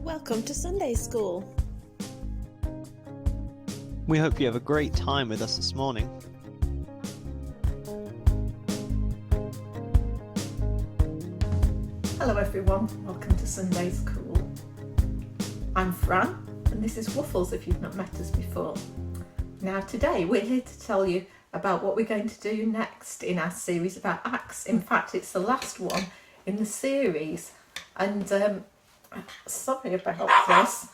Welcome to Sunday School. We hope you have a great time with us this morning. Hello everyone, welcome to Sunday School. I'm Fran and this is Waffles if you've not met us before. Now today we're here to tell you about what we're going to do next in our series about Acts. In fact, it's the last one in the series and sorry about this.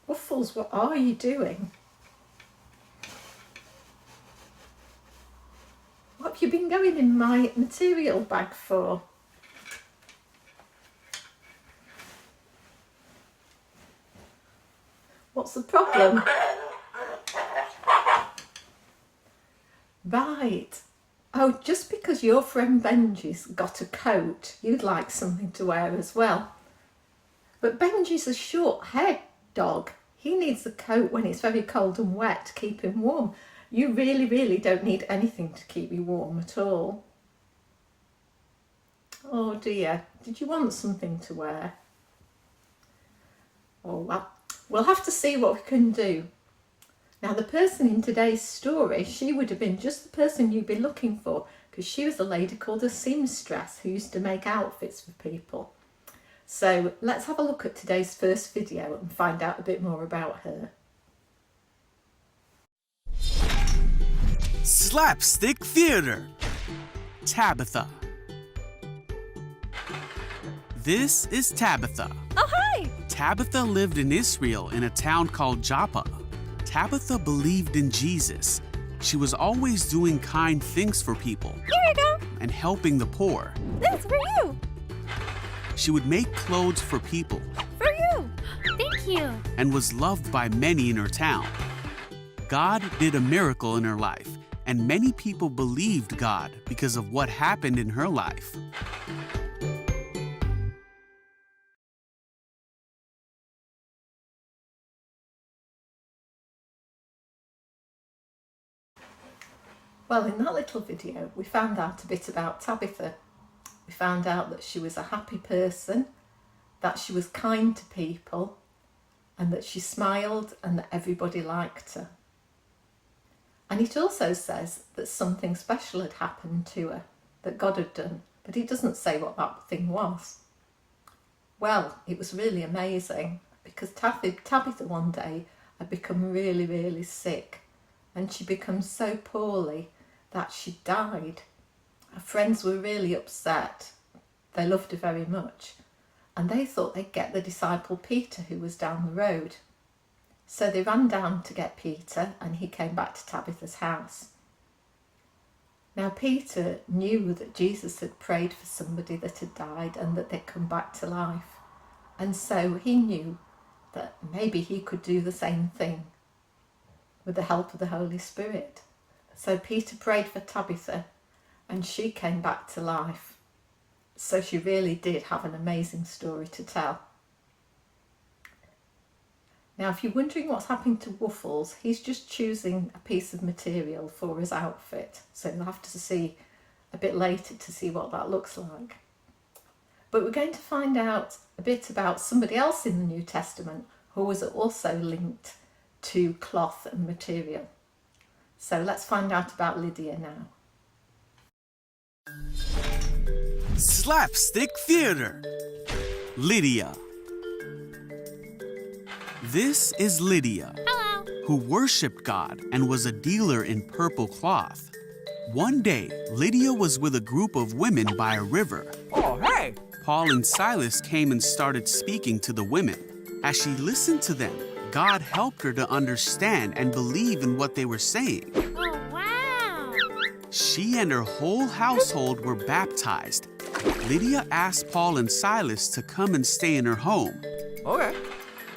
Waffles, what are you doing? What have you been going in my material bag for? What's the problem? Right. Oh, just because your friend Benji's got a coat, you'd like something to wear as well. But Benji's a short-haired dog. He needs a coat when it's very cold and wet to keep him warm. You really don't need anything to keep you warm at all. Oh dear, did you want something to wear? Oh well, we'll have to see what we can do. Now the person in today's story, she would have been just the person you'd be looking for, because she was a lady called a seamstress who used to make outfits for people. So let's have a look at today's first video and find out a bit more about her. Slapstick Theater. Tabitha. This is Tabitha. Oh, hi! Tabitha lived in Israel in a town called Joppa. Tabitha believed in Jesus. She was always doing kind things for people. Here you go! And helping the poor. This for you! She would make clothes for people. For you! Thank you! And was loved by many in her town. God did a miracle in her life, and many people believed God because of what happened in her life. Well, in that little video, we found out a bit about Tabitha. We found out that she was a happy person, that she was kind to people, and that she smiled and that everybody liked her. And it also says that something special had happened to her, that God had done, but it doesn't say what that thing was. Well, it was really amazing because Tabitha one day had become really sick, and she became so poorly that she died. Her friends were really upset. They loved her very much, and they thought they'd get the disciple Peter, who was down the road. So they ran down to get Peter, and he came back to Tabitha's house. Now Peter knew that Jesus had prayed for somebody that had died and that they'd come back to life, and so he knew that maybe he could do the same thing with the help of the Holy Spirit. So Peter prayed for Tabitha and she came back to life. So she really did have an amazing story to tell. Now, if you're wondering what's happening to Waffles, he's just choosing a piece of material for his outfit. So you'll have to see a bit later to see what that looks like. But we're going to find out a bit about somebody else in the New Testament who was also linked to cloth and material. So let's find out about Lydia now. Slapstick Theater. Lydia. This is Lydia. Hello! Who worshipped God and was a dealer in purple cloth. One day, Lydia was with a group of women by a river. Oh, hey! Paul and Silas came and started speaking to the women. As she listened to them, God helped her to understand and believe in what they were saying. Oh, wow! She and her whole household were baptized. Lydia asked Paul and Silas to come and stay in her home. Okay.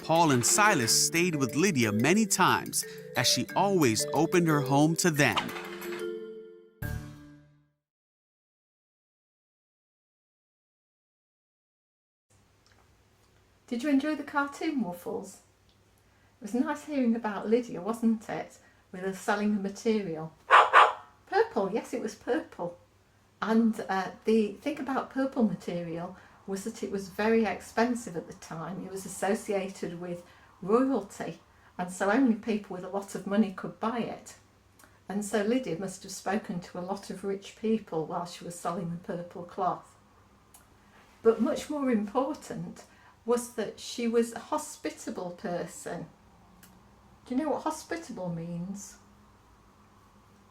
Paul and Silas stayed with Lydia many times, as she always opened her home to them. Did you enjoy the cartoon, Waffles? It was nice hearing about Lydia, wasn't it? With her selling the material. Purple, yes, it was purple. And the thing about purple material was that it was very expensive at the time. It was associated with royalty, and so only people with a lot of money could buy it. And so Lydia must have spoken to a lot of rich people while she was selling the purple cloth. But much more important was that she was a hospitable person. Do you know what hospitable means?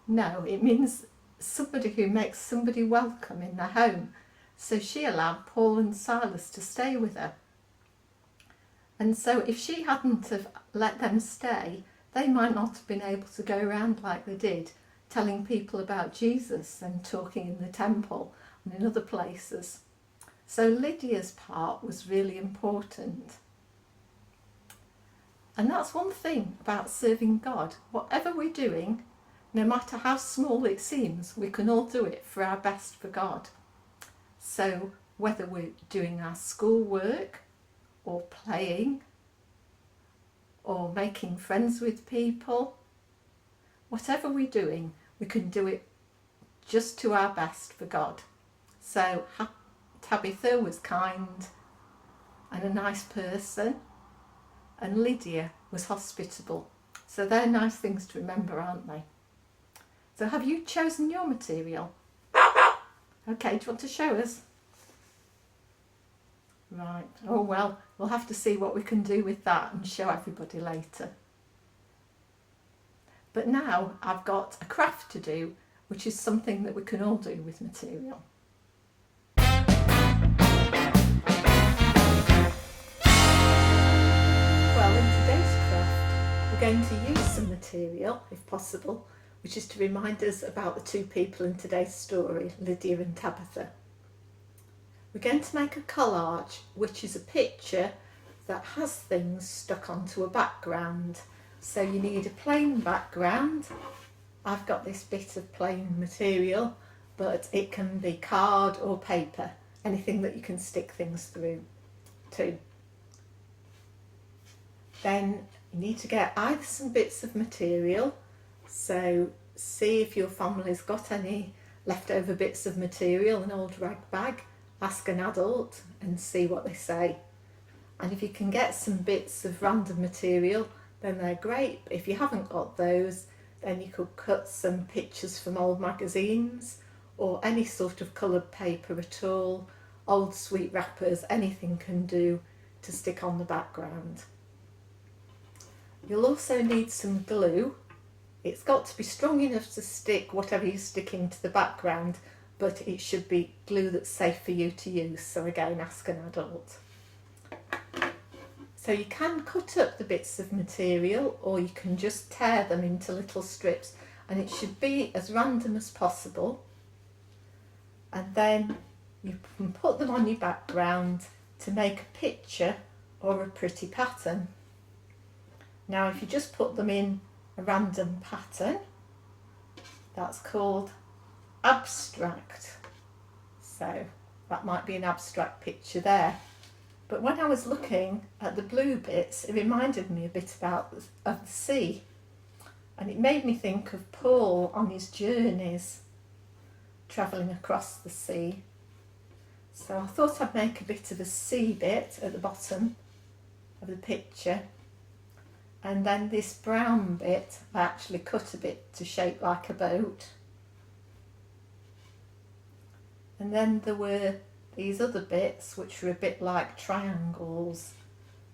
No, it means somebody who makes somebody welcome in their home. So she allowed Paul and Silas to stay with her. And so if she hadn't have let them stay, they might not have been able to go around like they did, telling people about Jesus and talking in the temple and in other places. So Lydia's part was really important. And that's one thing about serving God. Whatever we're doing, no matter how small it seems, we can all do it for our best for God. So whether we're doing our schoolwork or playing or making friends with people, whatever we're doing, we can do it just to our best for God. So Tabitha was kind and a nice person, and Lydia was hospitable. So they're nice things to remember, aren't they? So have you chosen your material? Okay, do you want to show us? Right, oh well, we'll have to see what we can do with that and show everybody later. But now I've got a craft to do, which is something that we can all do with material. Well, in today's craft, we're going to use some material, if possible, which is to remind us about the two people in today's story, Lydia and Tabitha. We're going to make a collage, which is a picture that has things stuck onto a background. So you need a plain background. I've got this bit of plain material, but it can be card or paper, anything that you can stick things through to. Then you need to get either some bits of material, so see if your family's got any leftover bits of material, an old rag bag. Ask an adult and see what they say. And if you can get some bits of random material, then they're great. But if you haven't got those, then you could cut some pictures from old magazines or any sort of coloured paper at all, old sweet wrappers, anything can do to stick on the background. You'll also need some glue. It's got to be strong enough to stick whatever you're sticking to the background, but it should be glue that's safe for you to use. So again, ask an adult. So you can cut up the bits of material, or you can just tear them into little strips, and it should be as random as possible. And then you can put them on your background to make a picture or a pretty pattern. Now if you just put them in a random pattern, that's called abstract. So that might be an abstract picture there. But when I was looking at the blue bits, it reminded me a bit of the sea, and it made me think of Paul on his journeys travelling across the sea. So I thought I'd make a bit of a sea bit at the bottom of the picture, and then this brown bit I actually cut a bit to shape like a boat. And then there were these other bits which were a bit like triangles,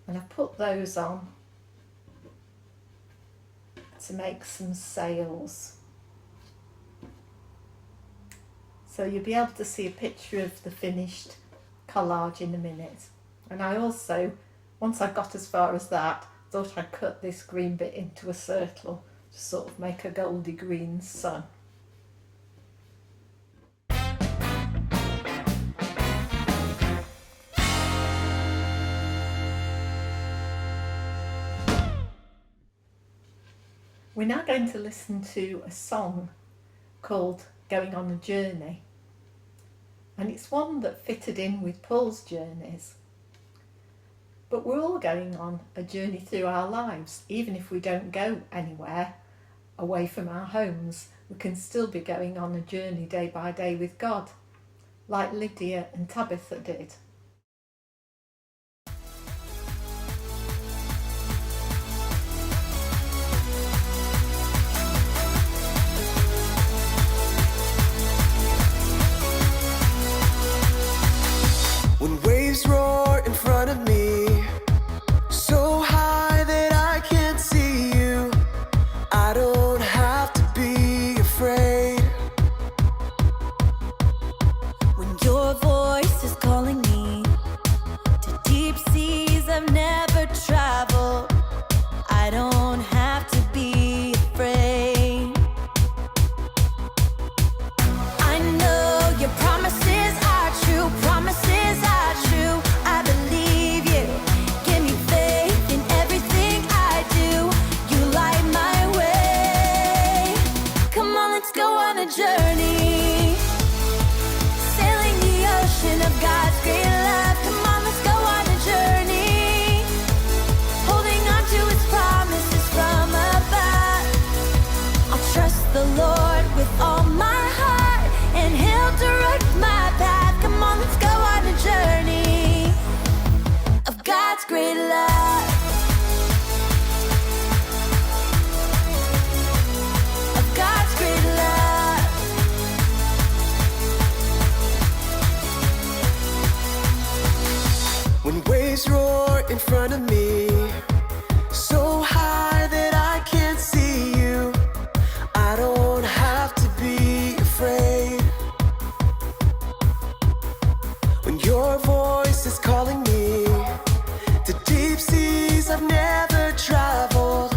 and I put those on to make some sails. So you'll be able to see a picture of the finished collage in a minute. And I also, once I got as far as that, thought I'd cut this green bit into a circle to sort of make a goldy green sun. We're now going to listen to a song called Going on a Journey, and it's one that fitted in with Paul's journeys. But we're all going on a journey through our lives. Even if we don't go anywhere away from our homes, we can still be going on a journey day by day with God, like Lydia and Tabitha did. front of me, so high that I can't see you. I don't have to be afraid. When your voice is calling me to deep seas I've never traveled,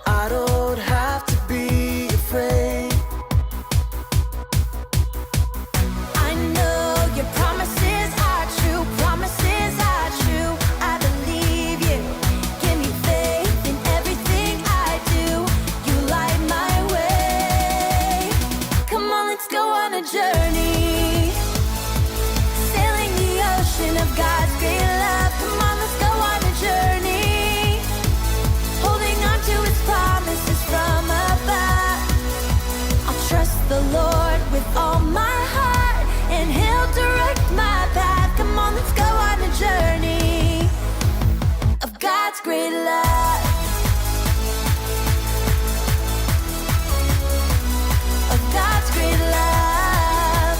I don't have to be afraid. I know your promises are true, promises are true. I believe you. Give me faith in everything I do. You light my way. Come on, let's go on a journey. Sailing the ocean of God's great love. Come on, let's go on a journey. Holding on to His promises from above. I'll trust the Lord with all my heart, and He'll direct my path. Come on, let's go on a journey of God's great love. Of God's great love.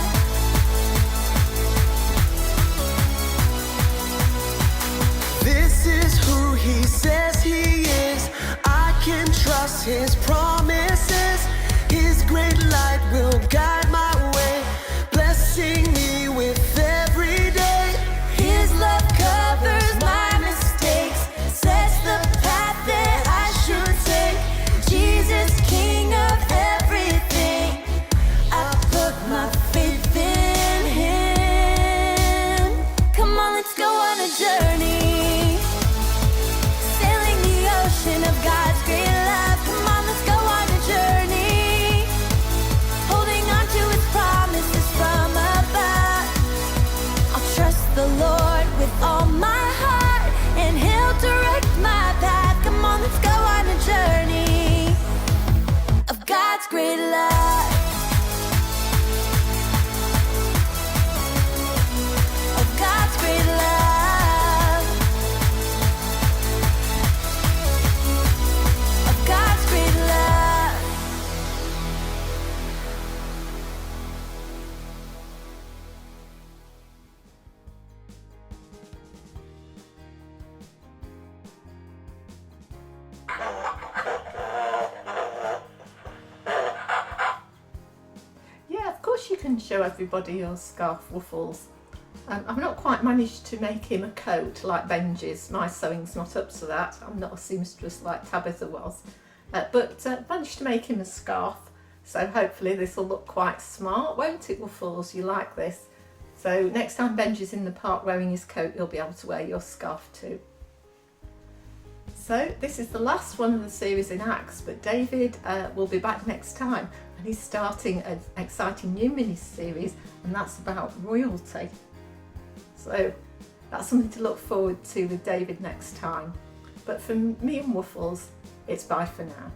This is who He says He is. I can trust His promises. His great light will guide my way, blessing me with every day. His love covers my mistakes, sets the path that I should take. Jesus, King of everything, I put my faith in Him. Come on, let's go on a journey. Sailing the ocean of God's great love. Come on, let's go on a journey. Holding on to His promises from above. I'll trust the Lord with all my heart, and He'll direct my path. Come on, let's go on a journey of God's great love. Of God's great love. Of God's great love. Yeah, of course you can show everybody your scarf, Waffles. I've not quite managed to make him a coat like Benji's. My sewing's not up to that. I'm not a seamstress like Tabitha was. But managed to make him a scarf. So hopefully this will look quite smart, won't it, Waffles? You like this? So next time Benji's in the park wearing his coat, you'll be able to wear your scarf too. So this is the last one of the series in Acts, but David will be back next time, and he's starting an exciting new mini-series, and that's about royalty. So that's something to look forward to with David next time. But for me and Waffles, it's bye for now.